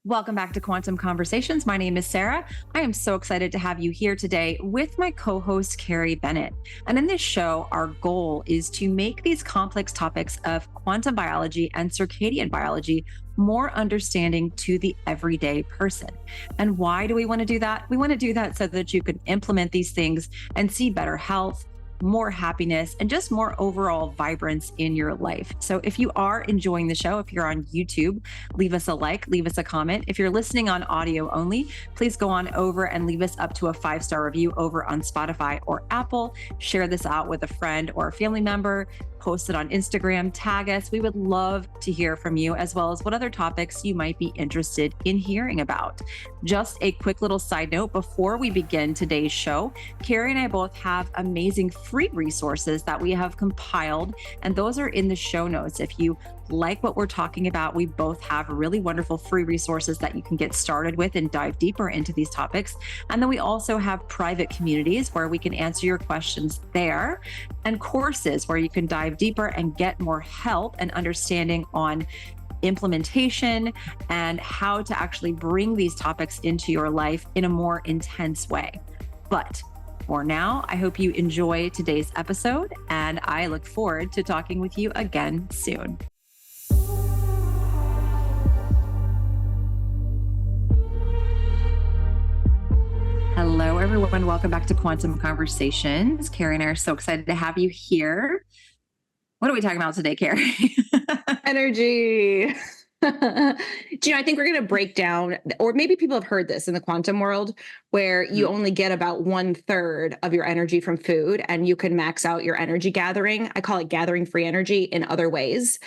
Welcome back to Quantum Conversations. My name is Sarah. I am so excited to have you here today with my co-host, Carrie Bennett. And in this show, our goal is to make these complex topics of quantum biology and circadian biology more understanding to the everyday person. And why do we want to do that? We want to do that so that you can implement these things and see better health, more happiness, and just more overall vibrance in your life. So if you are enjoying the show, if you're on YouTube, leave us a like, leave us a comment. If you're listening on audio only, please go on over and leave us up to a 5-star review over on Spotify or Apple. Share this out with a friend or a family member, post it on Instagram, tag us. We would love to hear from you, as well as what other topics you might be interested in hearing about. Just a quick little side note before we begin today's show, Carrie and I both have amazing free resources that we have compiled, and those are in the show notes. If you like what we're talking about, we both have really wonderful free resources that you can get started with and dive deeper into these topics. And then we also have private communities where we can answer your questions there, and courses where you can dive deeper and get more help and understanding on implementation and how to actually bring these topics into your life in a more intense way. But for now, I hope you enjoy today's episode, and I look forward to talking with you again soon. Hello, everyone. Welcome back to Quantum Conversations. Carrie and I are so excited to have you here. What are we talking about today, Carrie? Energy. I think we're going to break down, or maybe people have heard this in the quantum world, where you only get about 1/3 of your energy from food, and you can max out your energy gathering. I call it gathering free energy in other ways.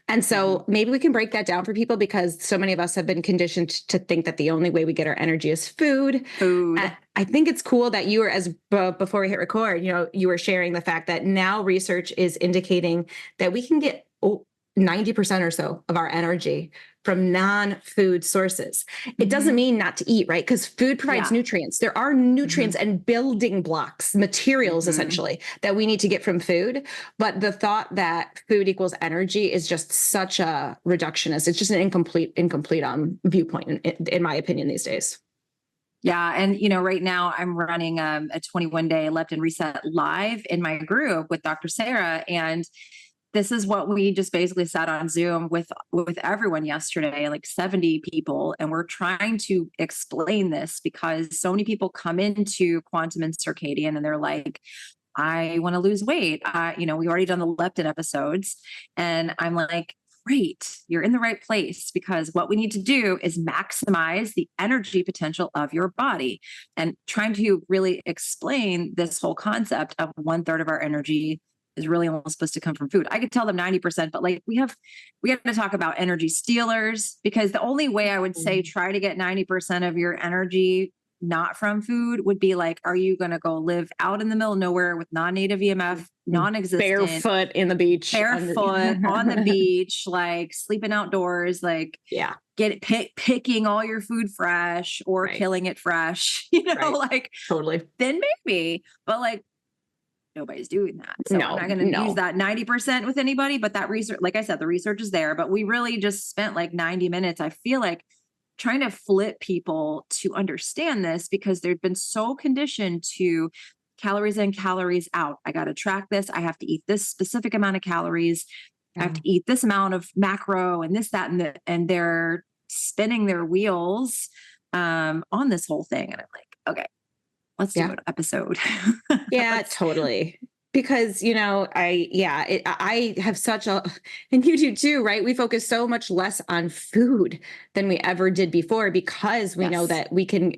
And so maybe we can break that down for people, because so many of us have been conditioned to think that the only way we get our energy is food. I think it's cool that you were, before we hit record, you were sharing the fact that now research is indicating that we can get 90% or so of our energy from non-food sources. It doesn't mean not to eat, right? Because food provides nutrients. There are nutrients and building blocks, materials essentially, that we need to get from food. But the thought that food equals energy is just such a reductionist. It's just an incomplete viewpoint, in my opinion, these days. Yeah. And, right now I'm running a 21-day leptin reset live in my group with Dr. Sarah. And this is what we just basically sat on Zoom with everyone yesterday, like 70 people. And we're trying to explain this because so many people come into quantum and circadian and they're like, I want to lose weight. We've already done the leptin episodes, and I'm like, great, you're in the right place, because what we need to do is maximize the energy potential of your body, and trying to really explain this whole concept of 1/3 of our energy is really almost supposed to come from food. I could tell them 90%, but we have to talk about energy stealers, because the only way I would say try to get 90% of your energy not from food would be like, are you going to go live out in the middle of nowhere with non-native EMF, non-existent, barefoot in the beach, barefoot on the beach, like sleeping outdoors, picking all your food fresh or killing it fresh, totally. Then maybe, but nobody's doing that. So I'm not going to use that 90% with anybody, but that research, like I said, the research is there, but we really just spent 90 minutes, I feel like, trying to flip people to understand this, because they've been so conditioned to calories in, calories out. I got to track this. I have to eat this specific amount of calories. I have to eat this amount of macro and this, that, and they're spinning their wheels on this whole thing. And I'm like, okay, let's do an episode. Yeah, totally. Because, I have such a, and you do too, right? We focus so much less on food than we ever did before, because we know that we can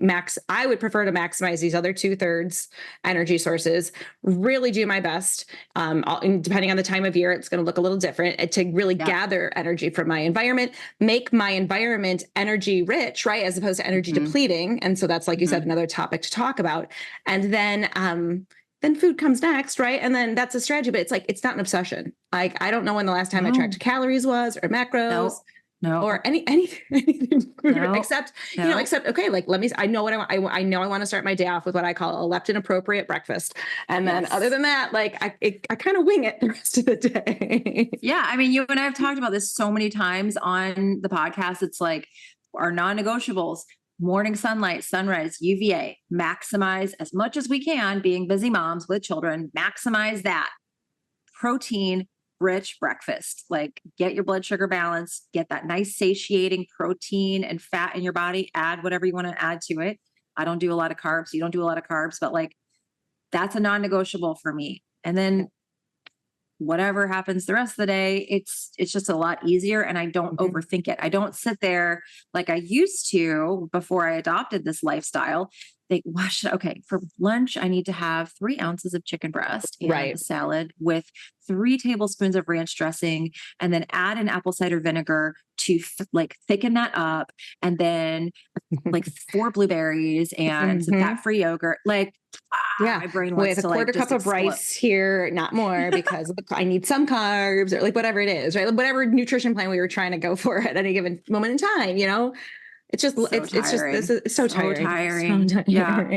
I would prefer to maximize these other 2/3 energy sources, really do my best. Depending on the time of year, it's going to look a little different, to really gather energy from my environment, make my environment energy rich, right? As opposed to energy depleting. And so that's, like you said, another topic to talk about. And then food comes next, right? And then that's a strategy, but it's not an obsession. I don't know when the last time I tracked calories was, or macros, or anything food, except, okay, I know what I know I want to start my day off with what I call a leptin appropriate breakfast. And then other than that, I kind of wing it the rest of the day. Yeah. I mean, you and I have talked about this so many times on the podcast. It's like, our non-negotiables, morning sunlight, sunrise, UVA, maximize as much as we can, being busy moms with children, maximize that. Protein rich breakfast, like get your blood sugar balance, get that nice satiating protein and fat in your body, add whatever you want to add to it. I don't do a lot of carbs. You don't do a lot of carbs, but like that's a non-negotiable for me. And then whatever happens the rest of the day, it's just a lot easier, and I don't overthink it. I don't sit there like I used to before I adopted this lifestyle. Think, okay, for lunch, I need to have 3 ounces of chicken breast and a salad with 3 tablespoons of ranch dressing, and then add an apple cider vinegar to like thicken that up, and then like 4 blueberries and some fat-free yogurt. Like, my brain wants with a quarter cup of rice here, not more, because I need some carbs or like whatever it is, right? Whatever nutrition plan we were trying to go for at any given moment in time, you know? It's just, it's so tiring. Yeah.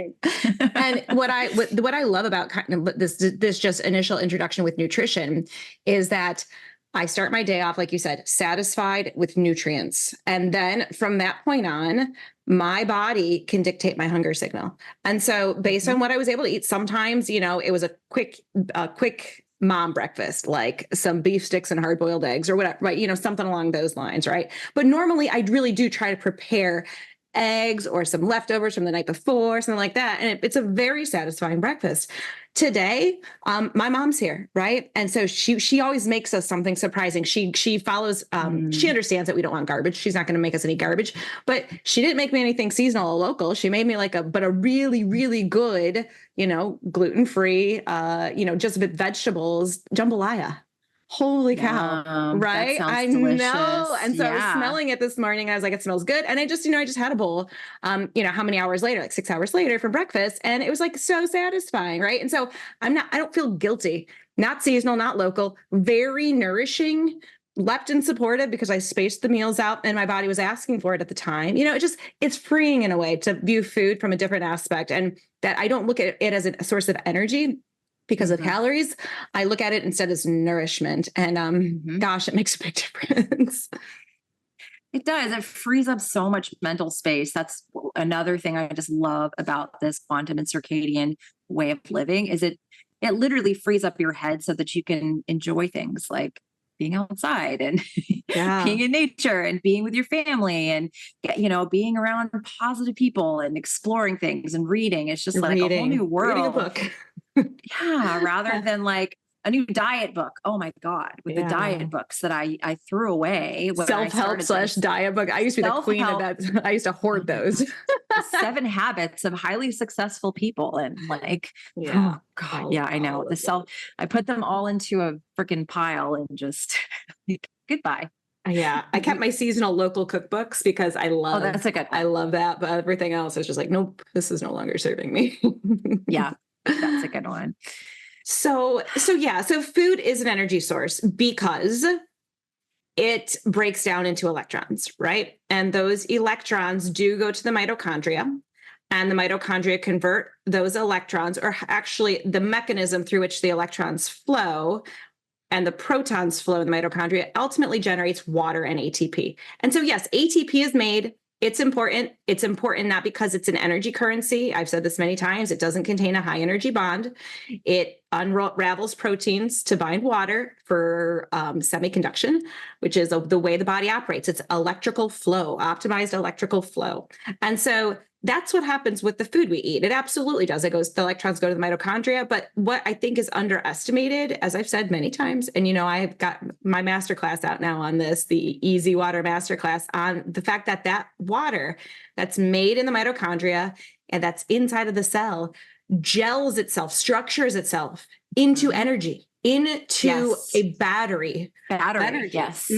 And what I love about kind of this just initial introduction with nutrition is that I start my day off, like you said, satisfied with nutrients. And then from that point on, my body can dictate my hunger signal. And so based on what I was able to eat, sometimes, you know, it was a quick mom breakfast, like some beef sticks and hard boiled eggs or whatever, right? You know, something along those lines, right? But normally I really do try to prepare eggs or some leftovers from the night before, something like that. And it's a very satisfying breakfast. Today, my mom's here, right? And so she always makes us something surprising. She follows, she understands that we don't want garbage. She's not going to make us any garbage, but she didn't make me anything seasonal or local. She made me like a really, really good, you know, gluten-free, you know, just with vegetables, jambalaya. Holy cow. Right? I delicious. know. And so I was smelling it this morning. And I was like, it smells good. And I just, you know, I just had a bowl, you know, how many hours later, like 6 hours later for breakfast. And it was like so satisfying. Right. And so I don't feel guilty, not seasonal, not local, very nourishing, leptin supportive because I spaced the meals out and my body was asking for it at the time. You know, it's freeing in a way to view food from a different aspect, and that I don't look at it as a source of energy because of calories. I look at it instead as nourishment. And gosh, it makes a big difference. It does. It frees up so much mental space. That's another thing I just love about this quantum and circadian way of living is it literally frees up your head so that you can enjoy things like being outside and being in nature and being with your family and, you know, being around positive people and exploring things and reading. It's just like a whole new world. Reading a book. Rather than like a new diet book. Oh my God. With the diet books that I threw away. Self-help / diet book. I used to be the queen of that. I used to hoard those. 7 habits of highly successful people. And like, oh God. I know I put them all into a freaking pile and just goodbye. Yeah. I kept my seasonal local cookbooks because I love, that's a good one. I love that. But everything else is just like, nope, this is no longer serving me. Yeah. That's a good one. So food is an energy source because it breaks down into electrons, right? And those electrons do go to the mitochondria, and the mitochondria convert those electrons, or actually the mechanism through which the electrons flow and the protons flow in the mitochondria ultimately generates water and ATP. And so yes, ATP is made. It's important. It's important not because it's an energy currency. I've said this many times. It doesn't contain a high energy bond. It unravels proteins to bind water for semiconduction, which is the way the body operates. It's electrical flow, optimized electrical flow. And so that's what happens with the food we eat. It absolutely does. The electrons go to the mitochondria. But what I think is underestimated, as I've said many times, and you know, I've got my masterclass out now on this, the Easy Water Masterclass, on the fact that water that's made in the mitochondria and that's inside of the cell gels itself, structures itself into energy, into a battery. Yes.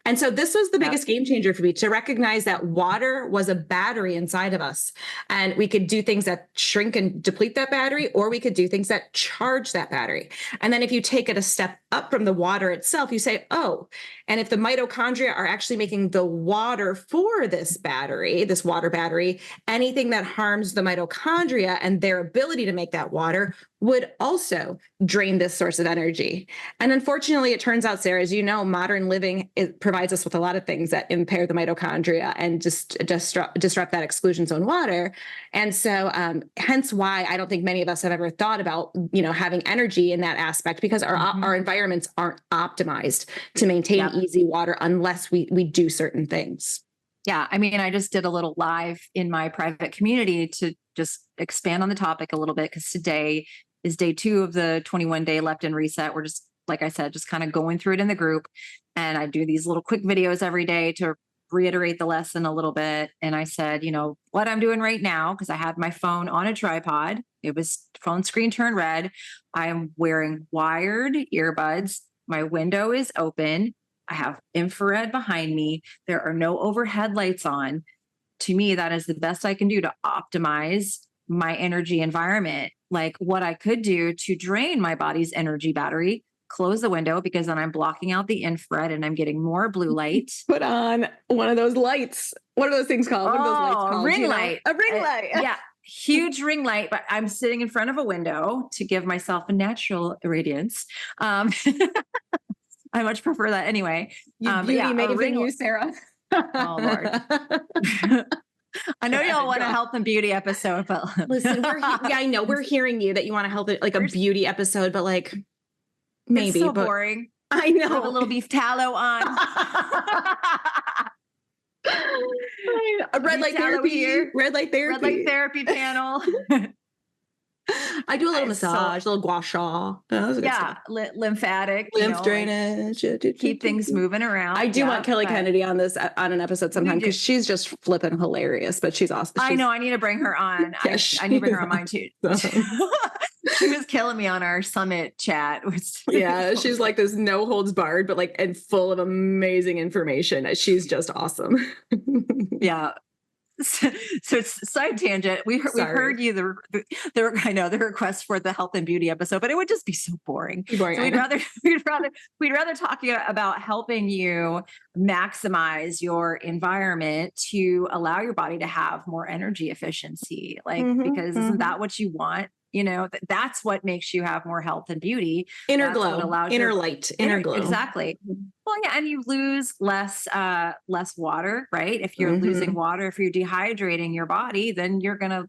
And so this was the biggest game changer for me, to recognize that water was a battery inside of us. And we could do things that shrink and deplete that battery, or we could do things that charge that battery. And then if you take it a step up from the water itself, you say, oh, and if the mitochondria are actually making the water for this battery, this water battery, anything that harms the mitochondria and their ability to make that water would also drain this source of energy. And unfortunately, it turns out, Sarah, as you know, modern living provides us with a lot of things that impair the mitochondria and just disrupt that exclusion zone water. And so hence why I don't think many of us have ever thought about, having energy in that aspect, because our environments aren't optimized to maintain easy water unless we do certain things. Yeah. I mean, I just did a little live in my private community to just expand on the topic a little bit, because today is day 2 of the 21-day leptin reset. We're just, like I said, just kind of going through it in the group. And I do these little quick videos every day to reiterate the lesson a little bit. And I said, what I'm doing right now, because I had my phone on a tripod, it was phone screen turned red. I am wearing wired earbuds. My window is open. I have infrared behind me. There are no overhead lights on. To me, that is the best I can do to optimize my energy environment. Like what I could do to drain my body's energy battery, close the window, because then I'm blocking out the infrared and I'm getting more blue light. Put on one of those lights. What are those things called? What are those lights called? A ring light. A ring light. Yeah. Huge ring light, but I'm sitting in front of a window to give myself a natural radiance. I much prefer that anyway. Beauty made of you, Sarah. Oh, Lord. I know y'all want a health and beauty episode, but listen, I know we're hearing you that you want to help it like a beauty episode, but like maybe it's so boring. I know. Have a little beef tallow on. A red light therapy here. Red light therapy panel. I do a little massage, a little gua sha. Lymphatic, lymph drainage. Keep things moving around. I do want Kelly Kennedy on an episode sometime, because she's just flipping hilarious, but she's awesome. I know. I need to bring her on. I need to bring her on mine too. She was killing me on our summit chat. Yeah, she's like this no holds barred, but like and full of amazing information. She's just awesome. Yeah. So it's side tangent. We heard you the request for the health and beauty episode, but it would just be so boring. So we'd rather talk about helping you maximize your environment to allow your body to have more energy efficiency. Because isn't that what you want? That's what makes you have more health and beauty. Inner glow, inner light, inner glow. Exactly. Well, yeah, and you lose less water, right? If you're losing water, if you're dehydrating your body, then you're gonna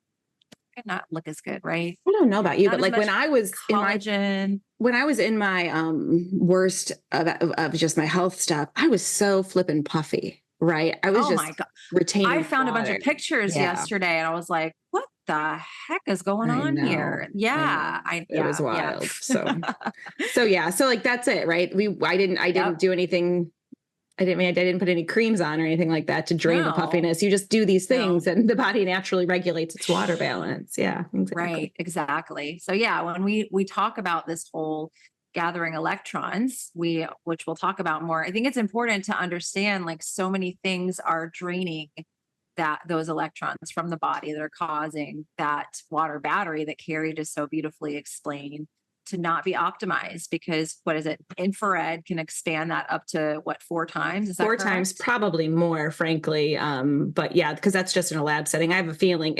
not look as good, right? I don't know about you, but like when I was collagen. in my worst of just my health stuff, I was so flippin' puffy, right? I was retaining. I found water. A bunch of pictures yesterday, and I was like, what the heck is going on here? Yeah. It was wild. Yeah. So like, that's it, right? I didn't do anything. I didn't put any creams on or anything like that to drain the puffiness. You just do these things and the body naturally regulates its water balance. Yeah. Exactly. Right. Exactly. So yeah, when we talk about this whole gathering electrons, which we'll talk about more, I think it's important to understand, like, so many things are draining those electrons from the body that are causing that water battery that Carrie just so beautifully explained to not be optimized, because infrared can expand that up to 4 times? Is that 4 correct? times, probably more, frankly. But yeah, because that's just in a lab setting. I have a feeling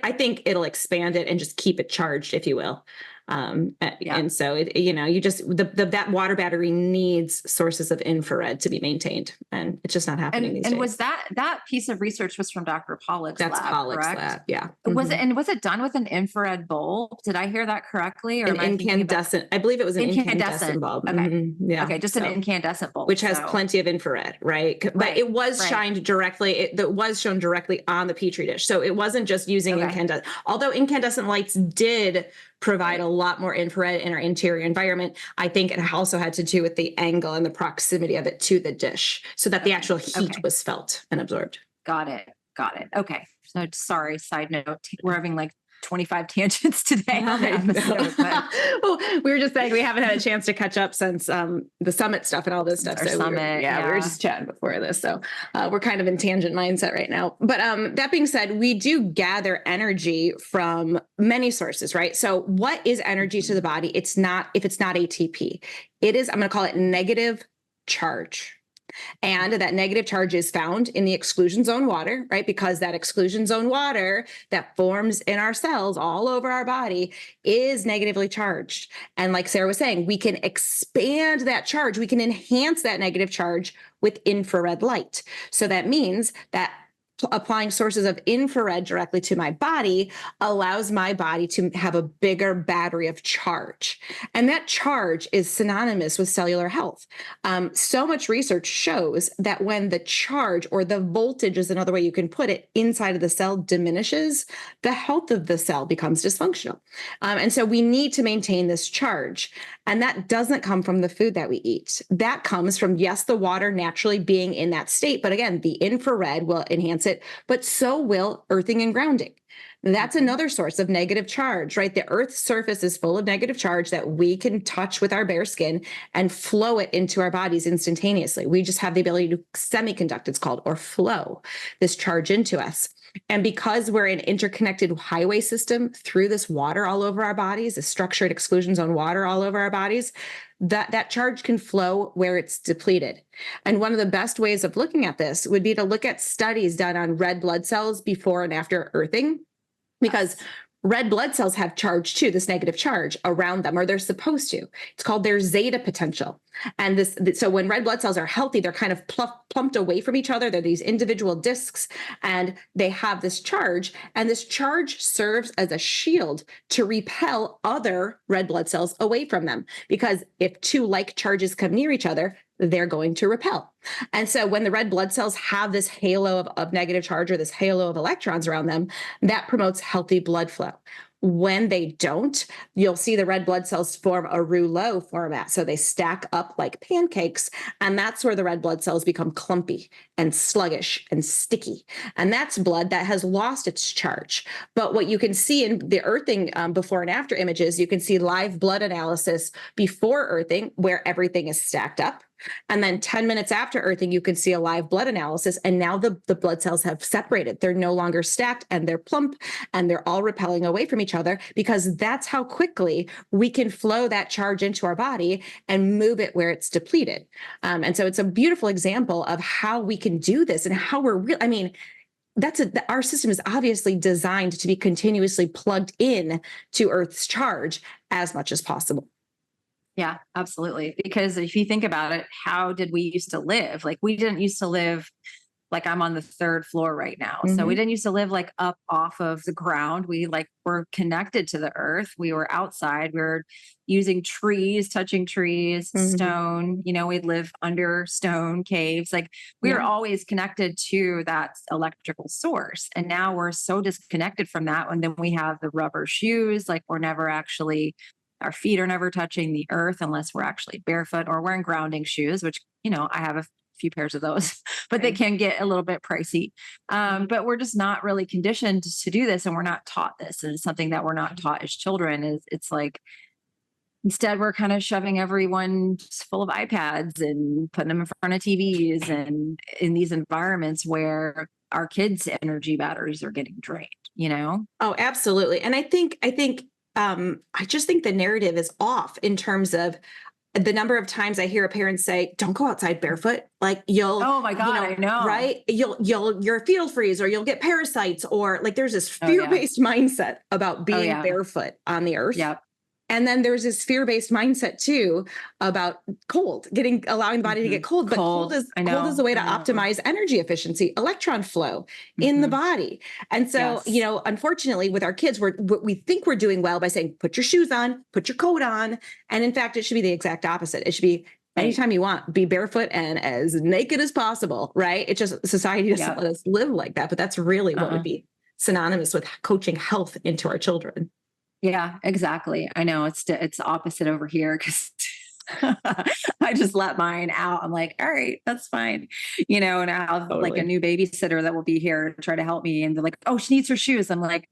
I think it'll expand it and just keep it charged, if you will. And so that water battery needs sources of infrared to be maintained, and it's just not happening these days. And was that piece of research was from Dr. Pollack's lab? That's Pollack's lab. Yeah. Was it done with an infrared bulb? Did I hear that correctly? Or an incandescent? I believe it was an incandescent bulb. Okay. Mm-hmm. Yeah. Okay. Just an incandescent bulb, which has plenty of infrared, right? But it was shined directly. It was shown directly on the Petri dish, so it wasn't just using incandescent. Although incandescent lights did provide a lot more infrared in our interior environment, I think it also had to do with the angle and the proximity of it to the dish, so that the actual heat was felt and absorbed. Got it. Okay. So sorry, side note, we're having like 25 tangents today on the I know. episode, but Well, we were just saying we haven't had a chance to catch up since the summit stuff and all this since stuff. our So summit, we were just chatting before this. So we're kind of in tangent mindset right now. But that being said, we do gather energy from many sources, right? So what is energy to the body? It's not, if it's not ATP, it is, I'm going to call it negative charge. And that negative charge is found in the exclusion zone water, right? Because that exclusion zone water that forms in our cells all over our body is negatively charged. And like Sarah was saying, we can expand that charge. We can enhance that negative charge with infrared light. So that means that applying sources of infrared directly to my body allows my body to have a bigger battery of charge. And that charge is synonymous with cellular health. So much research shows that when the charge, or the voltage is another way you can put it, inside of the cell diminishes, the health of the cell becomes dysfunctional. And so we need to maintain this charge. And that doesn't come from the food that we eat. That comes from, yes, the water naturally being in that state. But again, the infrared will enhance it, but so will earthing and grounding. That's another source of negative charge, right? The Earth's surface is full of negative charge that we can touch with our bare skin and flow it into our bodies instantaneously. We just have the ability to semiconduct, it's called, or flow this charge into us. And because we're an interconnected highway system through this water all over our bodies, a structured exclusion zone water all over our bodies, that charge can flow where it's depleted. And one of the best ways of looking at this would be to look at studies done on red blood cells before and after earthing, because red blood cells have charge too, this negative charge around them, or they're supposed to. It's called their zeta potential. And so when red blood cells are healthy, they're kind of plumped away from each other. They're these individual discs, and they have this charge. And this charge serves as a shield to repel other red blood cells away from them. Because if two like charges come near each other, they're going to repel. And so when the red blood cells have this halo of negative charge, or this halo of electrons around them, that promotes healthy blood flow. When they don't, you'll see the red blood cells form a rouleau format. So they stack up like pancakes, and that's where the red blood cells become clumpy and sluggish and sticky. And that's blood that has lost its charge. But what you can see in the earthing before and after images, you can see live blood analysis before earthing where everything is stacked up. And then 10 minutes after earthing, you can see a live blood analysis. And now the blood cells have separated. They're no longer stacked, and they're plump, and they're all repelling away from each other, because that's how quickly we can flow that charge into our body and move it where it's depleted. And so it's a beautiful example of how we can do this, and how our system is obviously designed to be continuously plugged in to Earth's charge as much as possible. yeah, absolutely. Because if you think about it, how did we used to live? Like, we didn't used to live like, I'm on the third floor right now. So we didn't used to live like up off of the ground. We like were connected to the earth. We were outside. We were using trees, touching trees, stone, we'd live under stone caves. Like, we were always connected to that electrical source. And now we're so disconnected from that. And then we have the rubber shoes, like our feet are never touching the earth unless we're actually barefoot or wearing grounding shoes, which, I have a few pairs of those, but they can get a little bit pricey. But we're just not really conditioned to do this. And we're not taught this. And it's something that we're not taught as children. It's like, instead, we're kind of shoving everyone full of iPads and putting them in front of TVs, and in these environments where our kids' energy batteries are getting drained, Oh, absolutely. And I just think the narrative is off in terms of the number of times I hear a parent say, "Don't go outside barefoot. Like, Oh my God, I know. Right? You're field freeze, or you'll get parasites," or like there's this fear-based mindset about being barefoot on the earth. Yep. And then there's this fear-based mindset too about allowing the body to get cold. But cold is a way to optimize energy efficiency, electron flow in the body. And so, unfortunately, with our kids, we think we're doing well by saying, put your shoes on, put your coat on. And in fact, it should be the exact opposite. It should be anytime you want, be barefoot and as naked as possible, right? It's just society doesn't let us live like that. But that's really what would be synonymous with coaching health into our children. Yeah, exactly. I know it's opposite over here, because I just let mine out. I'm like, all right, that's fine. And I have like a new babysitter that will be here to try to help me. And they're like, oh, she needs her shoes. I'm like,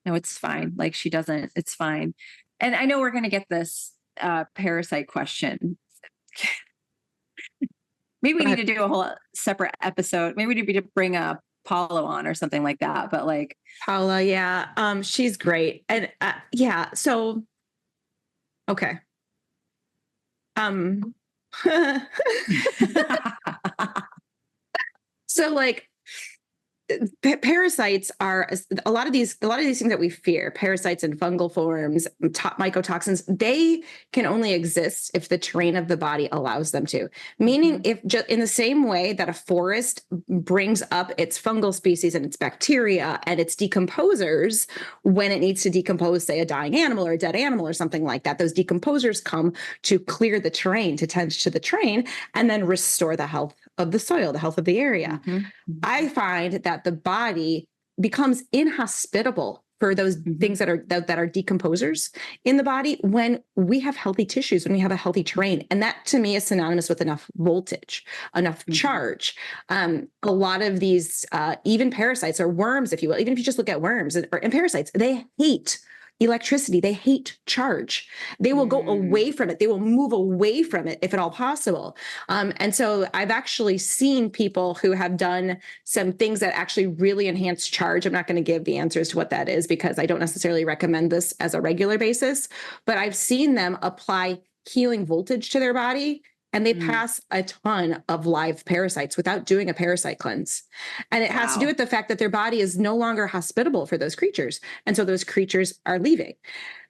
no, it's fine. Like she doesn't, it's fine. And I know we're going to get this parasite question. Maybe we need But to do a whole separate episode. Maybe we need to bring a Paulo on or something like that. But like, Paula, yeah, she's great. And yeah, so okay. Um so like parasites are a lot of these things that we fear, parasites in fungal forms, mycotoxins, they can only exist if the terrain of the body allows them to. Meaning, if just in the same way that a forest brings up its fungal species and its bacteria and its decomposers when it needs to decompose, say, a dying animal or a dead animal or something like that, those decomposers come to clear the terrain, to tend to the terrain, and then restore the health of the soil, the health of the area. I find that the body becomes inhospitable for those things that are decomposers in the body when we have healthy tissues, when we have a healthy terrain. And that to me is synonymous with enough voltage, enough charge. A lot of these, even parasites or worms, if you will, even if you just look at worms and parasites, they hate electricity. They hate charge. They will go away from it. They will move away from it if at all possible. And so I've actually seen people who have done some things that actually really enhance charge. I'm not going to give the answers to what that is because I don't necessarily recommend this as a regular basis, but I've seen them apply healing voltage to their body, and they pass a ton of live parasites without doing a parasite cleanse. And it has to do with the fact that their body is no longer hospitable for those creatures. And so those creatures are leaving.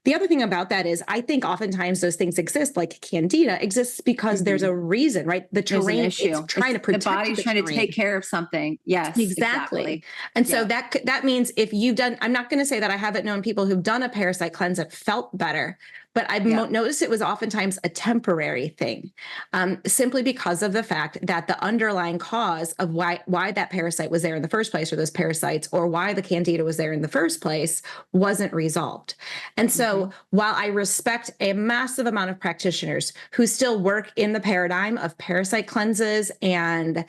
The other thing about that is I think oftentimes those things exist, like candida exists because there's a reason, right? The terrain is trying to protect the body's trying to take care of something. Yes, exactly. And so that means if you've done, I'm not going to say that I haven't known people who've done a parasite cleanse that felt better, but I've noticed it was oftentimes a temporary thing, simply because of the fact that the underlying cause of why that parasite was there in the first place, or those parasites, or why the candida was there in the first place, wasn't resolved. And so while I respect a massive amount of practitioners who still work in the paradigm of parasite cleanses and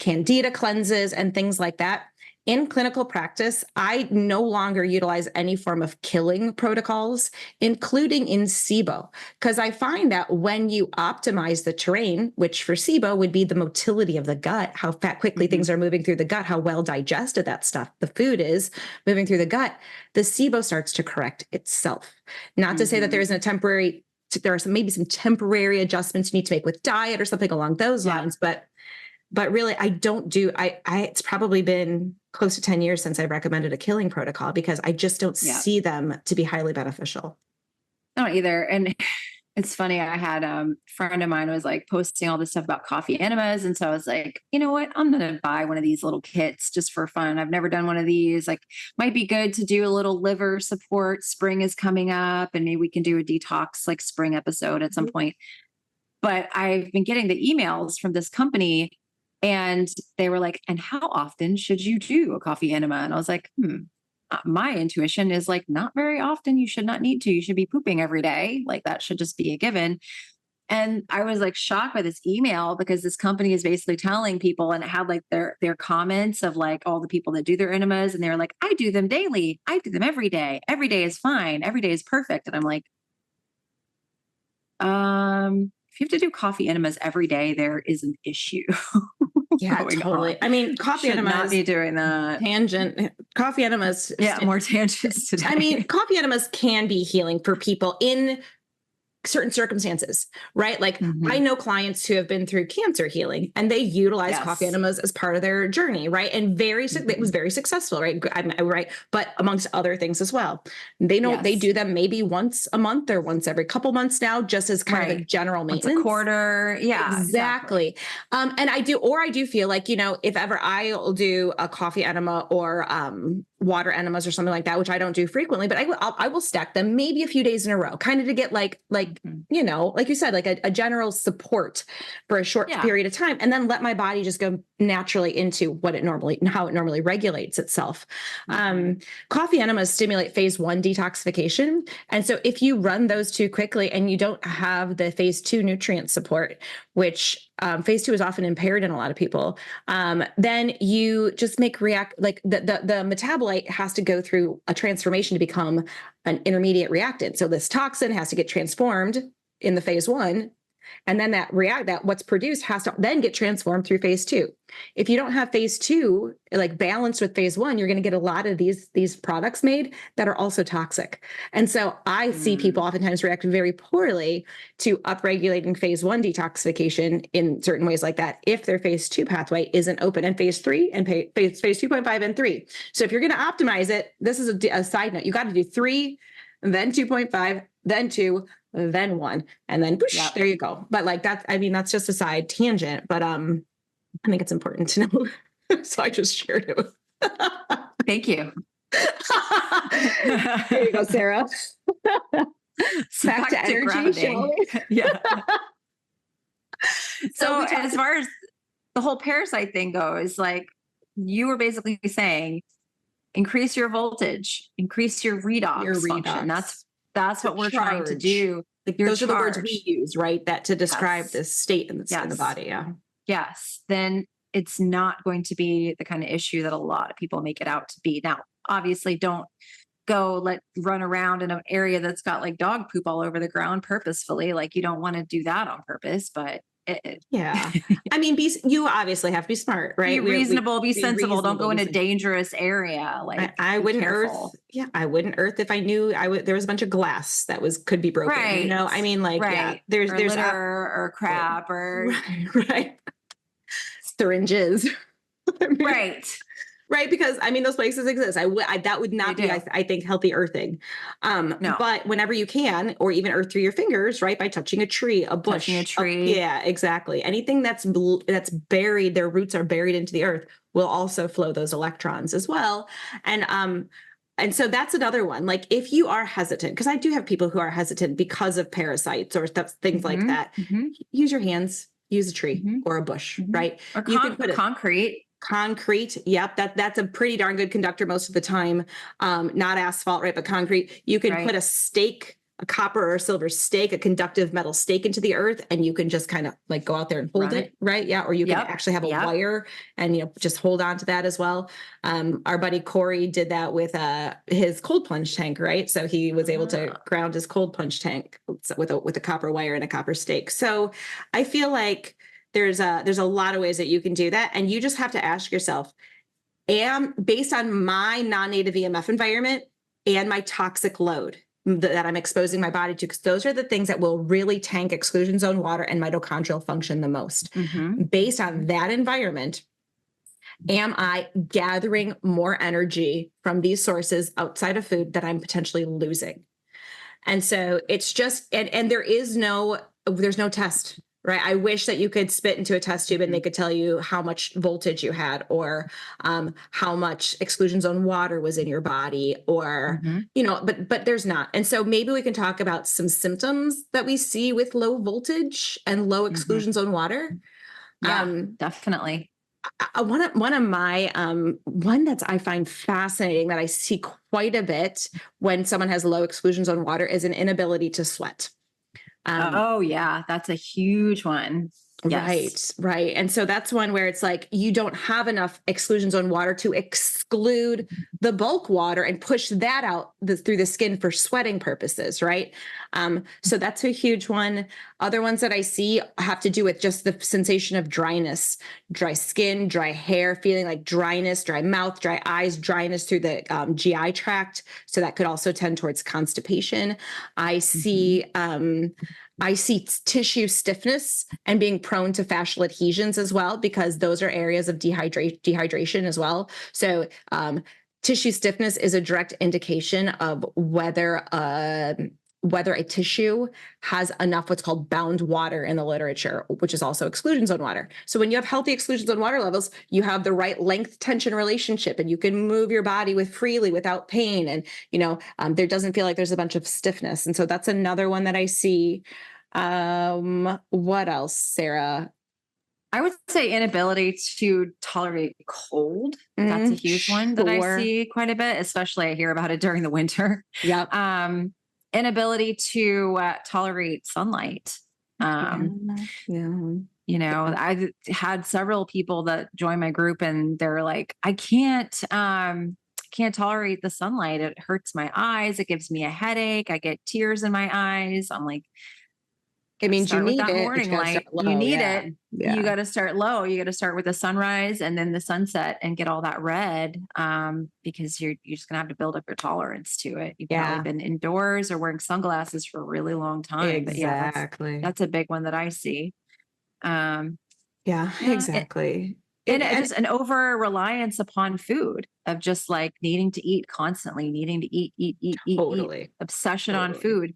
candida cleanses and things like that, in clinical practice, I no longer utilize any form of killing protocols, including in SIBO, because I find that when you optimize the terrain, which for SIBO would be the motility of the gut, how quickly things are moving through the gut, how well digested that stuff, the food is moving through the gut, the SIBO starts to correct itself. Not to say that there isn't a temporary, there are maybe some temporary adjustments you need to make with diet or something along those lines, but really, I don't do, it's probably been close to 10 years since I recommended a killing protocol because I just don't see them to be highly beneficial. Not either. And it's funny. I had a friend of mine was like posting all this stuff about coffee enemas. And so I was like, you know what? I'm going to buy one of these little kits just for fun. I've never done one of these. Like, might be good to do a little liver support. Spring is coming up and maybe we can do a detox, like spring episode at some point. But I've been getting the emails from this company and they were like, and how often should you do a coffee enema? And I was like, my intuition is like, not very often. You should not need to. You should be pooping every day. Like that should just be a given. And I was like shocked by this email because this company is basically telling people, and it had like their comments of like all the people that do their enemas. And they're like, I do them daily. I do them every day. Every day is fine. Every day is perfect. And I'm like, if you have to do coffee enemas every day, there is an issue. Yeah, totally. I mean, coffee enemas, not be doing that. Tangent. Coffee enemas. Yeah, more tangents today. I mean, coffee enemas can be healing for people in certain circumstances, right? Like I know clients who have been through cancer healing and they utilize coffee enemas as part of their journey, right? And it was very successful, right? Right. But amongst other things as well, they know they do them maybe once a month or once every couple months now, just as kind of a general maintenance. Once a quarter. Yeah, exactly. And I do feel like, you know, if ever I'll do a coffee enema or water enemas or something like that, which I don't do frequently, but I will stack them maybe a few days in a row, kind of to get like, you know, like you said, like a general support for a short period of time, and then let my body just go naturally into how it normally regulates itself. Coffee enemas stimulate phase 1 detoxification. And so if you run those too quickly and you don't have the phase 2 nutrient support, which phase 2 is often impaired in a lot of people, then you just like the metabolite has to go through a transformation to become an intermediate reactant. So this toxin has to get transformed in the phase 1. And then that what's produced has to then get transformed through phase 2. If you don't have phase 2 like balanced with phase 1, you're going to get a lot of these products made that are also toxic. And so I see people oftentimes react very poorly to upregulating phase 1 detoxification in certain ways like that if their phase 2 pathway isn't open, and phase 3 and phase 2.5 and 3. So if you're going to optimize it, this is a side note. You got to do 3, then 2.5, then 2, then 1, and then whoosh, there you go. But like that's just a side tangent, but I think it's important to know. So I just shared it. Thank you. There you go, Sarah. Back to energy, grounding. Yeah. So as far as the whole parasite thing goes, like you were basically saying, increase your voltage, increase your redox function. That's what we're trying to do. Like those are the words we use, right? That to describe this state in the body. Yeah. Yes. Then it's not going to be the kind of issue that a lot of people make it out to be. Now, obviously, don't run around in an area that's got like dog poop all over the ground purposefully. Like you don't want to do that on purpose, but yeah. I mean, you obviously have to be smart, right? Be reasonable, be sensible. Don't go in a dangerous area. Like I wouldn't earth. Yeah. I wouldn't earth if I knew there was a bunch of glass that could be broken. Right. You know, I mean, like, yeah, there's litter or crap or right. Syringes. Right. Right. Because I mean, those places exist. That would not be, I think, healthy earthing. No. But whenever you can, or even earth through your fingers, right. By touching a tree, a bush, yeah, exactly. Anything that's buried, their roots are buried into the earth, will also flow those electrons as well. And so that's another one. Like if you are hesitant, because I do have people who are hesitant because of parasites or things like that, use your hands, use a tree or a bush, right? Or you can put concrete. Yep. That's a pretty darn good conductor most of the time. Not asphalt, right? But concrete. You can put a stake, a copper or a silver stake, a conductive metal stake into the earth, and you can just kind of like go out there and hold it. Right. Yeah. Or you can actually have a wire and, just hold on to that as well. Our buddy Corey did that with his cold plunge tank, right? So he was able to ground his cold plunge tank with a copper wire and a copper stake. So I feel like there's a lot of ways that you can do that. And you just have to ask yourself, based on my non-native EMF environment and my toxic load that I'm exposing my body to, because those are the things that will really tank exclusion zone water and mitochondrial function the most. Based on that environment, am I gathering more energy from these sources outside of food that I'm potentially losing? And so it's just, and there's no test. Right. I wish that you could spit into a test tube and they could tell you how much voltage you had, or how much exclusion zone water was in your body, or, but there's not. And so maybe we can talk about some symptoms that we see with low voltage and low exclusion zone water. Yeah, definitely. One of my, one that I find fascinating that I see quite a bit when someone has low exclusion zone water is an inability to sweat. Oh yeah, that's a huge one. Yes. Right. And so that's one where it's like, you don't have enough exclusion zone water to exclude the bulk water and push that out through the skin for sweating purposes. Right. So that's a huge one. Other ones that I see have to do with just the sensation of dryness, dry skin, dry hair, feeling like dryness, dry mouth, dry eyes, dryness through the GI tract. So that could also tend towards constipation. I see tissue stiffness and being prone to fascial adhesions as well, because those are areas of dehydration as well. So tissue stiffness is a direct indication of whether a tissue has enough what's called bound water in the literature, which is also exclusion zone water. So when you have healthy exclusion zone water levels, you have the right length tension relationship, and you can move your body freely without pain. And, there doesn't feel like there's a bunch of stiffness. And so that's another one that I see. What else, Sarah? I would say inability to tolerate cold. That's a huge one that I Sure. see quite a bit, especially I hear about it during the winter. Yep. Um, Inability to tolerate sunlight. Um, Yeah. Yeah. Yeah. I've had several people that join my group and they're like, I can't tolerate the sunlight. It hurts my eyes. It gives me a headache. I get tears in my eyes. I'm like, It got to means you start with need that it, but you morning gotta start light. You low. need Yeah. it. You Yeah. got to start low. You got to start with the sunrise and then the sunset and get all that red, because you're just gonna have to build up your tolerance to it. You've probably Yeah. been indoors or wearing sunglasses for a really long time. But yeah, that's Exactly. that's a big one that I see. Um, Yeah, yeah, exactly. and And just an over reliance upon food of just like needing to eat constantly, needing to eat, totally, obsession on totally. food.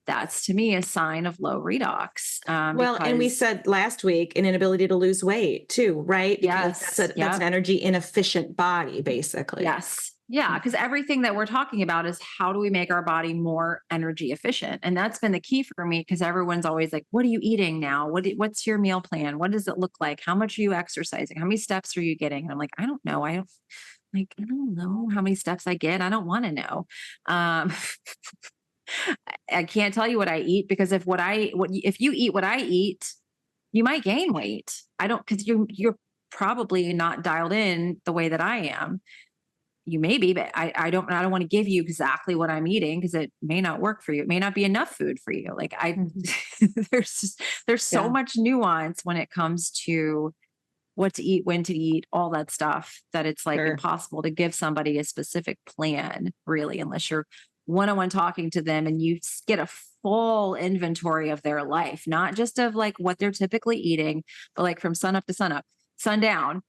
That's to me a sign of low redox, Well, and we because said last week an inability to lose weight too, right? Because yes, that's an yep, energy inefficient body, basically. yes, yeah, because everything that we're talking about is how do we make our body more energy efficient, and that's been the key for me because everyone's always like, "What are you eating now? What's your meal plan? What does it look like? How much are you exercising? How many steps are you getting?" And I'm like, "I don't know. I don't know how many steps I get. I don't want to know." Um, I can't tell you what I eat because if you eat what I eat, you might gain weight. I don't because you're probably not dialed in the way that I am. You may be, but I don't want to give you exactly what I'm eating because it may not work for you. It may not be enough food for you. Like I Mhm. there's so Yeah, much nuance when it comes to what to eat, when to eat, all that stuff that it's like sure. impossible to give somebody a specific plan, really, unless you're one on one talking to them and you get a full inventory of their life, not just of like what they're typically eating, but like from sun up to sun up, sundown.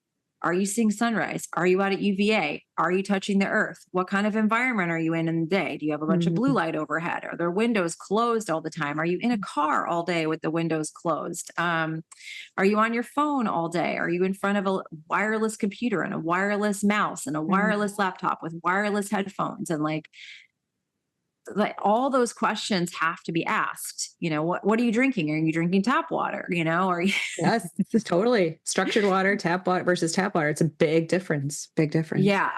Are you seeing sunrise? Are you out at UVA? Are you touching the earth? What kind of environment are you in the day? Do you have a bunch of blue Mhm. light overhead? Are there windows closed all the time? Are you in a car all day with the windows closed? Are you on your phone all day? Are you in front of a wireless computer and a wireless mouse and a Mhm. wireless laptop with wireless headphones? And like all those questions have to be asked. What are you drinking? Are you drinking tap water? Are you Yes, totally. Structured water, tap water versus tap water. It's a big difference. Big difference. Yeah.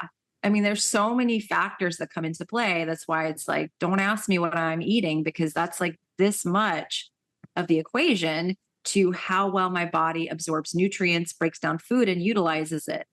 I mean, there's so many factors that come into play. That's why it's like, don't ask me what I'm eating because that's like this much of the equation to how well my body absorbs nutrients, breaks down food, and utilizes it?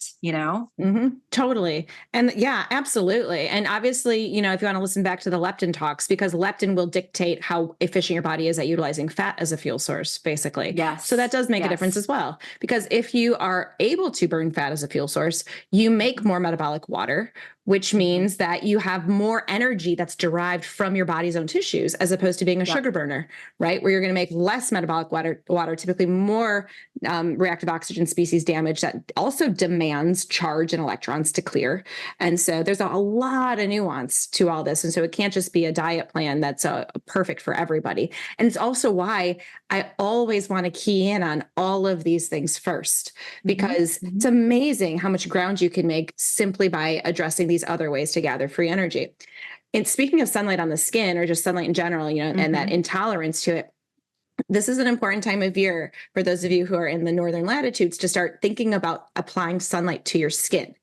Totally. And yeah, absolutely. And obviously, if you want to listen back to the leptin talks, because leptin will dictate how efficient your body is at utilizing fat as a fuel source, basically. So that Yes. does make a difference Yes. as well. Because if you are able to burn fat as a fuel source, you make more metabolic water, which Mhm. means that you have more energy that's derived from your body's own tissues, as opposed to being a Yep. sugar burner, right? Where you're going to make less metabolic water, typically more reactive oxygen species damage that also demands charge and electrons to clear. And so there's a lot of nuance to all this. And so it can't just be a diet plan that's perfect for everybody. And it's also why I always want to key in on all of these things first, Mhm. because it's Mhm. amazing how much ground you can make simply by addressing these other ways to gather free energy. And speaking of sunlight on the skin or just sunlight in general, and that Mhm. intolerance to it, this is an important time of year for those of you who are in the northern latitudes to start thinking about applying sunlight to your skin.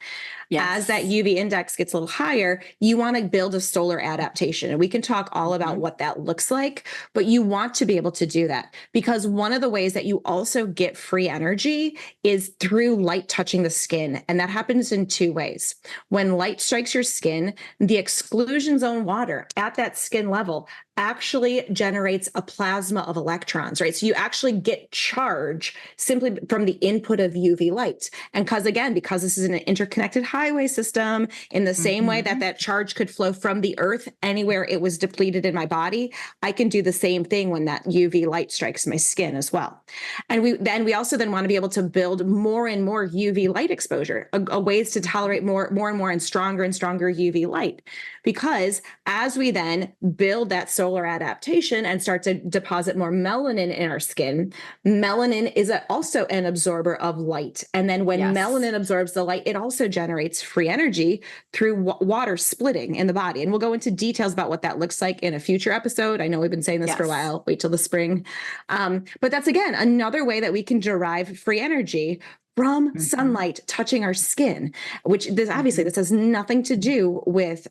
As that Yes. UV index gets a little higher, you want to build a solar adaptation. And we can talk all about Mhm. what that looks like, but you want to be able to do that because one of the ways that you also get free energy is through light touching the skin. And that happens in two ways. When light strikes your skin, the exclusion zone water at that skin level actually generates a plasma of electrons, right? So you actually get charge simply from the input of UV light. And because this is an interconnected highway system, in the same way that Mhm. that charge could flow from the earth anywhere it was depleted in my body, I can do the same thing when that UV light strikes my skin as well. And we also then want to be able to build more and more UV light exposure, a ways to tolerate more and stronger UV light. Because as we then build that solar adaptation and start to deposit more melanin in our skin, melanin is also an absorber of light. And then when Yes. melanin absorbs the light, it also generates creates free energy through water splitting in the body. And we'll go into details about what that looks like in a future episode. I know we've been saying this for a while. Wait till the spring. But that's, again, another way that we can derive free energy from sunlight touching our skin, which this obviously this has nothing to do with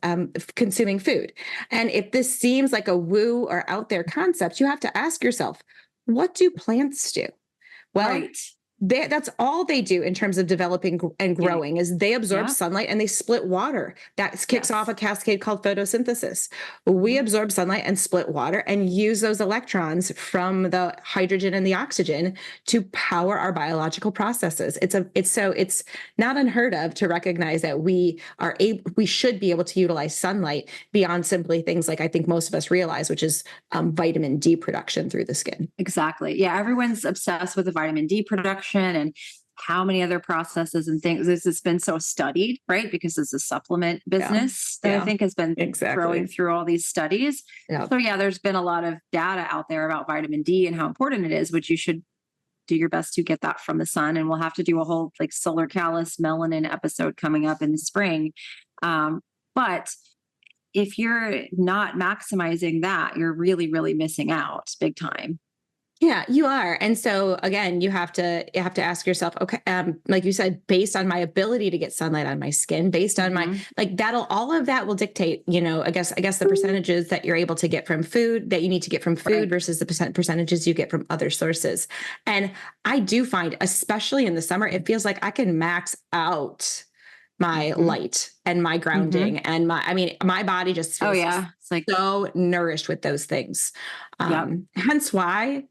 consuming food. And if this seems like a woo or out there concept, you have to ask yourself, what do plants do? Well, that's all they do in terms of developing and growing is they absorb sunlight and they split water. That kicks off a cascade called photosynthesis. We absorb sunlight and split water and use those electrons from the hydrogen and the oxygen to power our biological processes. It's not unheard of to recognize that we should be able to utilize sunlight beyond simply things like I think most of us realize, which is vitamin D production through the skin. Exactly. Yeah. Everyone's obsessed with the vitamin D production and how many other processes and things. This has been so studied, right? Because it's a supplement business that I think has been throwing through all these studies. So there's been a lot of data out there about vitamin D and how important it is, which you should do your best to get that from the sun. And we'll have to do a whole like solar callus melanin episode coming up in the spring. But if you're not maximizing that, you're really, really missing out big time. Yeah, you are. And so again, you have to ask yourself, okay, like you said, based on my ability to get sunlight on my skin, based on my, like all of that will dictate, I guess the percentages that you're able to get from food, that you need to get from food versus the percentages you get from other sources. And I do find, especially in the summer, it feels like I can max out my light and my grounding and my body just feels it's like so nourished with those things. Hence why,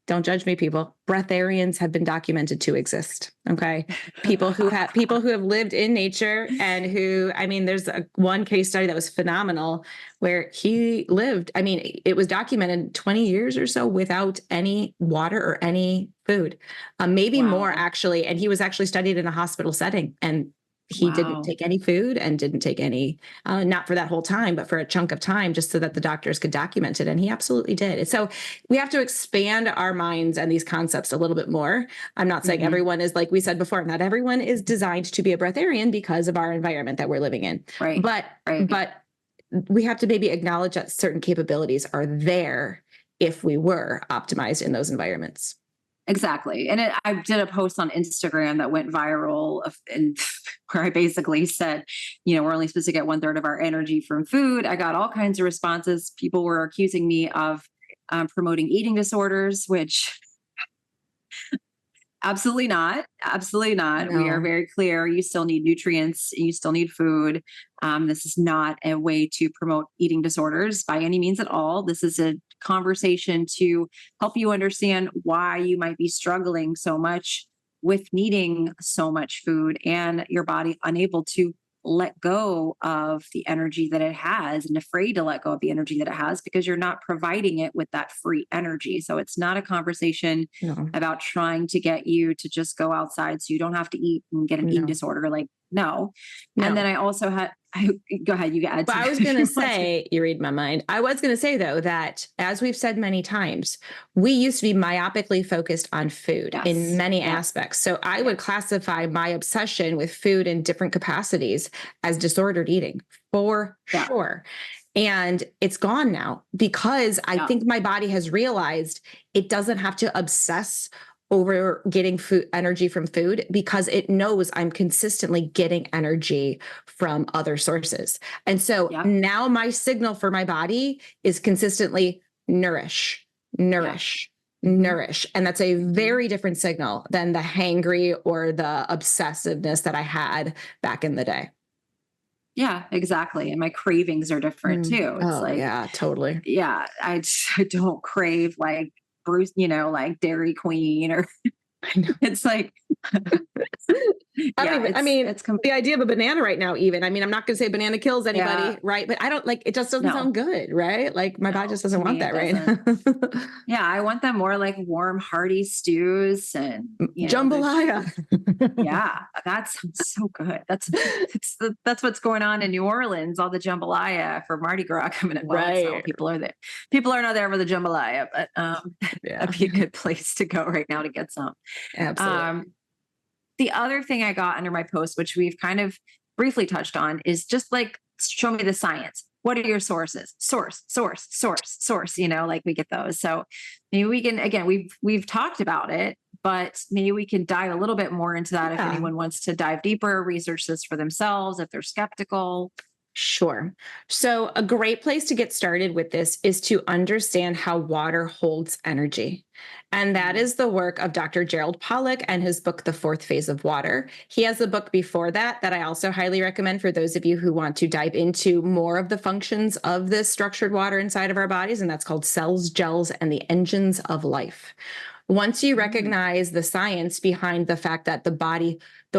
don't judge me, people, breatharians have been documented to exist. Okay. People who have lived in nature and who, there's one case study that was phenomenal where he lived, it was documented 20 years or so without any water or any food, maybe more actually. And he was actually studied in a hospital setting, and he didn't take any food and didn't take any, not for that whole time, but for a chunk of time, just so that the doctors could document it. And he absolutely did. And so we have to expand our minds and these concepts a little bit more. I'm not saying everyone is, like we said before, not everyone is designed to be a breatharian because of our environment that we're living in. But we have to maybe acknowledge that certain capabilities are there if we were optimized in those environments. Exactly. And I did a post on Instagram that went viral and where I basically said, we're only supposed to get 1/3 of our energy from food. I got all kinds of responses. People were accusing me of promoting eating disorders, which absolutely not. Absolutely not. No. We are very clear. You still need nutrients. You still need food. This is not a way to promote eating disorders by any means at all. This is a conversation to help you understand why you might be struggling so much with needing so much food and your body unable to let go of the energy that it has and afraid to let go of the energy that it has because you're not providing it with that free energy. So it's not a conversation about trying to get you to just go outside so you don't have to eat and get an eating disorder. Like, no. And then I also go ahead, you add. But I was going to say, you read my mind. I was going to say though, that as we've said many times, we used to be myopically focused on food in many aspects. So I would classify my obsession with food in different capacities as disordered eating for sure. And it's gone now because I think my body has realized it doesn't have to obsess over getting food energy from food because it knows I'm consistently getting energy from other sources. And so now my signal for my body is consistently nourish. And that's a very different signal than the hangry or the obsessiveness that I had back in the day. Yeah, exactly. And my cravings are different too. It's yeah, totally. Yeah. I don't crave like Bruce, like Dairy Queen or it's like, it's the idea of a banana right now, even, I'm not going to say banana kills anybody, right? But I don't it just doesn't sound good, right? Like my body just doesn't want that, right? Yeah. I want them more like warm, hearty stews and jambalaya. That sounds so good. That's what's going on in New Orleans, all the jambalaya for Mardi Gras coming in. So people are there. People are not there for the jambalaya, but that'd be a good place to go right now to get some. Absolutely. The other thing I got under my post, which we've kind of briefly touched on is just like, show me the science. What are your sources? Source, like we get those. So maybe we can, again, we've talked about it, but maybe we can dive a little bit more into that if Yeah. anyone wants to dive deeper, research this for themselves, if they're skeptical. Sure. So, a great place to get started with this is to understand how water holds energy. And that Mhm. is the work of Dr. Gerald Pollack and his book, The Fourth Phase of Water. He has a book before that I also highly recommend for those of you who want to dive into more of the functions of this structured water inside of our bodies. And that's called Cells, Gels, and the Engines of Life. Once you Mm. recognize the science behind the fact that the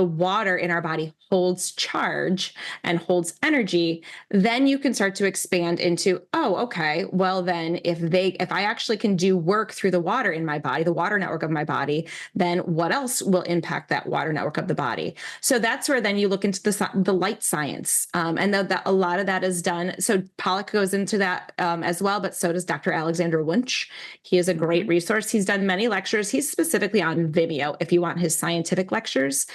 water in our body holds charge and holds energy, then you can start to expand into, oh, okay, well then if I actually can do work through the water in my body, the water network of my body, then what else will impact that water network of the body? So that's where then you look into the light science, and a lot of that is done. So Pollock goes into that as well, but so does Dr. Alexander Wunsch. He is a great Mhm. resource. He's done many lectures. He's specifically on Vimeo if you want his scientific lectures.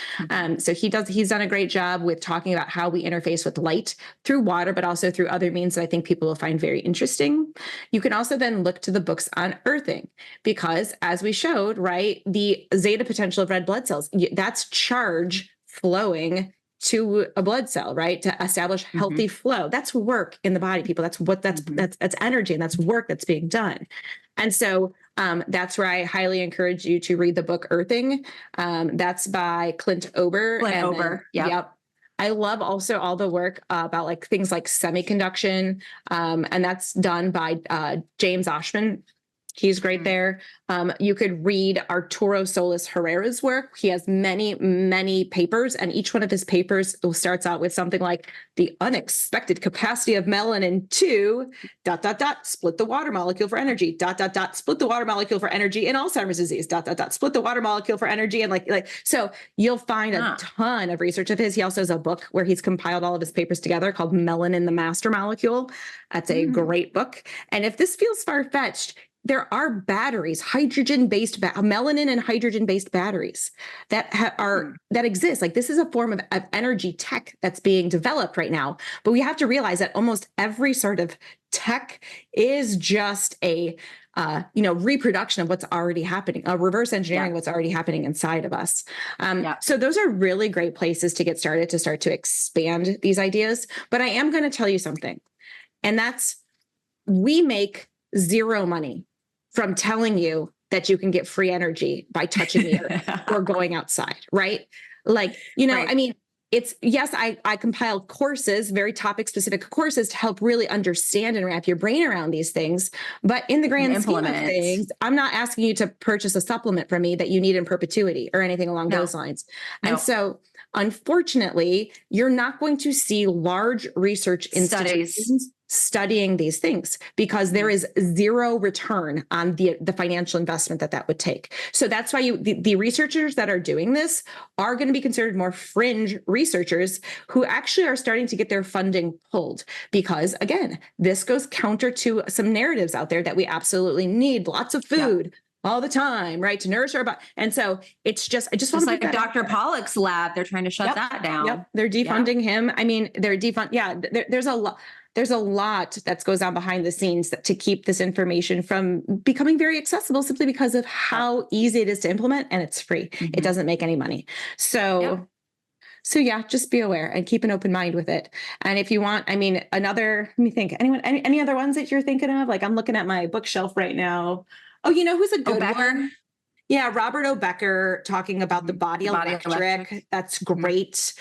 So he's done a great job with talking about how we interface with light through water, but also through other means that I think people will find very interesting. You can also then look to the books on earthing, because as we showed, right, the zeta potential of red blood cells, that's charge flowing to a blood cell, right, to establish Mhm. healthy flow. That's work in the body, people. Mhm. That's energy, and that's work that's being done. And so that's where I highly encourage you to read the book Earthing. That's by Clint Ober. Flint And then, over. Yep. yep. I love also all the work about like things like semiconduction. And that's done by James Oshman. He's great Mm. there. You could read Arturo Solis Herrera's work. He has many, many papers, and each one of his papers starts out with something like the unexpected capacity of melanin to ... split the water molecule for energy, ... split the water molecule for energy in Alzheimer's disease, ... split the water molecule for energy. And so you'll find a Huh. ton of research of his. He also has a book where he's compiled all of his papers together called Melanin, the Master Molecule. That's a Mm. great book. And if this feels far-fetched, there are batteries, melanin and hydrogen-based batteries Mm. that exist. Like, this is a form of energy tech that's being developed right now. But we have to realize that almost every sort of tech is just a reproduction of what's already happening, a reverse engineering Yeah. what's already happening inside of us. Yeah. So those are really great places to get started, to start to expand these ideas. But I am going to tell you something, and that's, we make zero money from telling you that you can get free energy by touching the earth or going outside, right? Like, Right. I mean, it's, yes, I compile courses, very topic specific courses, to help really understand and wrap your brain around these things. But in the And grand scheme of implement. things, I'm not asking you to purchase a supplement from me that you need in perpetuity or anything along No. those lines. No. And so, unfortunately, you're not going to see large research Studies. institutions studying these things, because there is zero return on the financial investment that would take. So that's why the researchers that are doing this are going to be considered more fringe researchers, who actually are starting to get their funding pulled, because again, this goes counter to some narratives out there that we absolutely need lots of food all the time, right, to nourish our body. And so I just want Just to put like that out Dr. there. Pollack's lab, they're trying to shut that down. Yep. They're defunding him. I mean, there's a lot. There's a lot that goes on behind the scenes to keep this information from becoming very accessible, simply because of how easy it is to implement, and it's free. Mm-hmm. It doesn't make any money. So yeah, just be aware and keep an open mind with it. And if you want, I mean, let me think, any other ones that you're thinking of? Like, I'm looking at my bookshelf right now. Oh, who's a good one? Yeah, Robert O. Becker, talking about the body electric. That's great.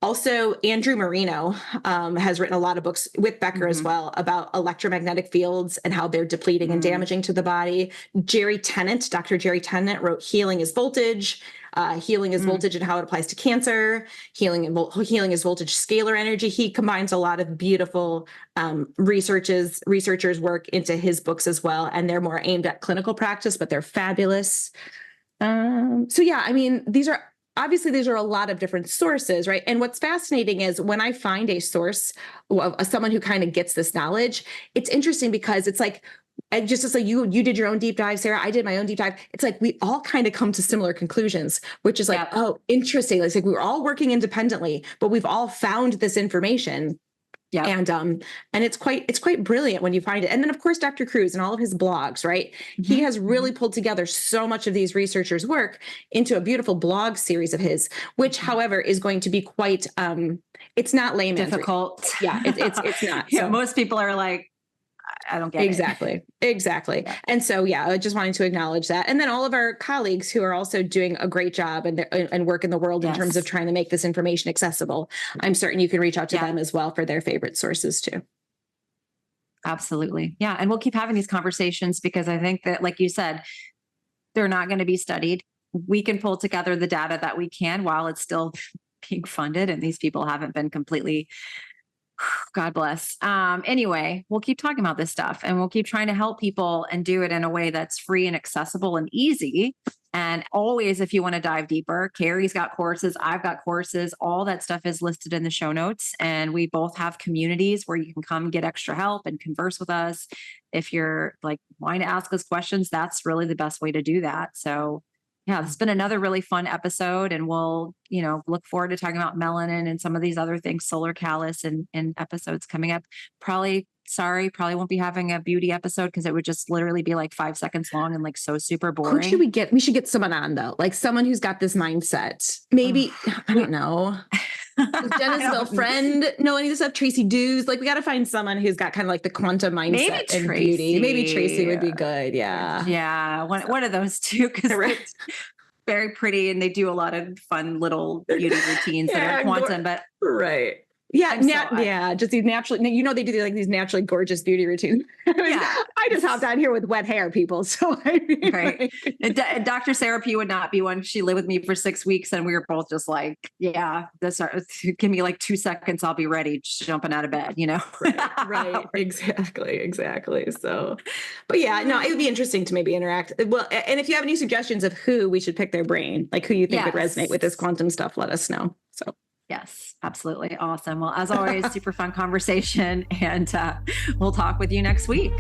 Also, Andrew Marino has written a lot of books with Becker as well about electromagnetic fields and how they're depleting and damaging to the body. Dr. Jerry Tennant wrote Healing is Voltage. Healing is voltage and how it applies to cancer. Healing is voltage scalar energy. He combines a lot of beautiful researchers work into his books as well, and they're more aimed at clinical practice, but they're fabulous. So yeah, I mean, these are a lot of different sources, right? And what's fascinating is when I find a source of someone who kind of gets this knowledge, it's interesting because it's like And just as like you did your own deep dive, Sarah, I did my own deep dive. It's like we all kind of come to similar conclusions, which is like, Yep. oh, interesting. It's like we were all working independently, but we've all found this information. Yep. And it's quite brilliant when you find it. And then of course, Dr. Cruz and all of his blogs, right? He has really pulled together so much of these researchers' work into a beautiful blog series of his, which, however, is going to be quite it's not layman's difficult. Yeah, it's not. Yeah, So most people are like, I don't get exactly. Exactly. Yeah. And so, yeah, I just wanted to acknowledge that. And then all of our colleagues who are also doing a great job and work in the world in terms of trying to make this information accessible. I'm certain you can reach out to them as well for their favorite sources too. Absolutely. Yeah. And we'll keep having these conversations because I think that, like you said, they're not going to be studied. We can pull together the data that we can while it's still being funded. And these people haven't been completely, God bless. Anyway, we'll keep talking about this stuff and we'll keep trying to help people and do it in a way that's free and accessible and easy. And always, if you want to dive deeper, Carrie's got courses, I've got courses, all that stuff is listed in the show notes. And we both have communities where you can come get extra help and converse with us. If you're like wanting to ask us questions, that's really the best way to do that. So yeah, it's been another really fun episode, and we'll, look forward to talking about melanin and some of these other things, solar callus, and episodes coming up. Probably won't be having a beauty episode because it would just literally be like 5 seconds long and like so super boring. Who should we get? We should get someone on though, like someone who's got this mindset. Maybe I don't know. Jenna's little friend know any of this stuff? Tracy Dews. Like we got to find someone who's got kind of like the quantum mindset and beauty. Maybe Tracy would be good. Yeah. Yeah. One of those two, because it's very pretty and they do a lot of fun little beauty routines that are quantum, but right. Yeah, just these naturally, they do like these naturally gorgeous beauty routines. I just hopped on here with wet hair, people. So right. And Dr. Sarah P would not be one. She lived with me for 6 weeks and we were both just like, yeah, give me like 2 seconds. I'll be ready, just jumping out of bed, Right. Exactly. So, but yeah, no, it would be interesting to maybe interact. Well, and if you have any suggestions of who we should pick their brain, like who you think would resonate with this quantum stuff, let us know. So. Yes, absolutely. Awesome. Well, as always, super fun conversation, and we'll talk with you next week.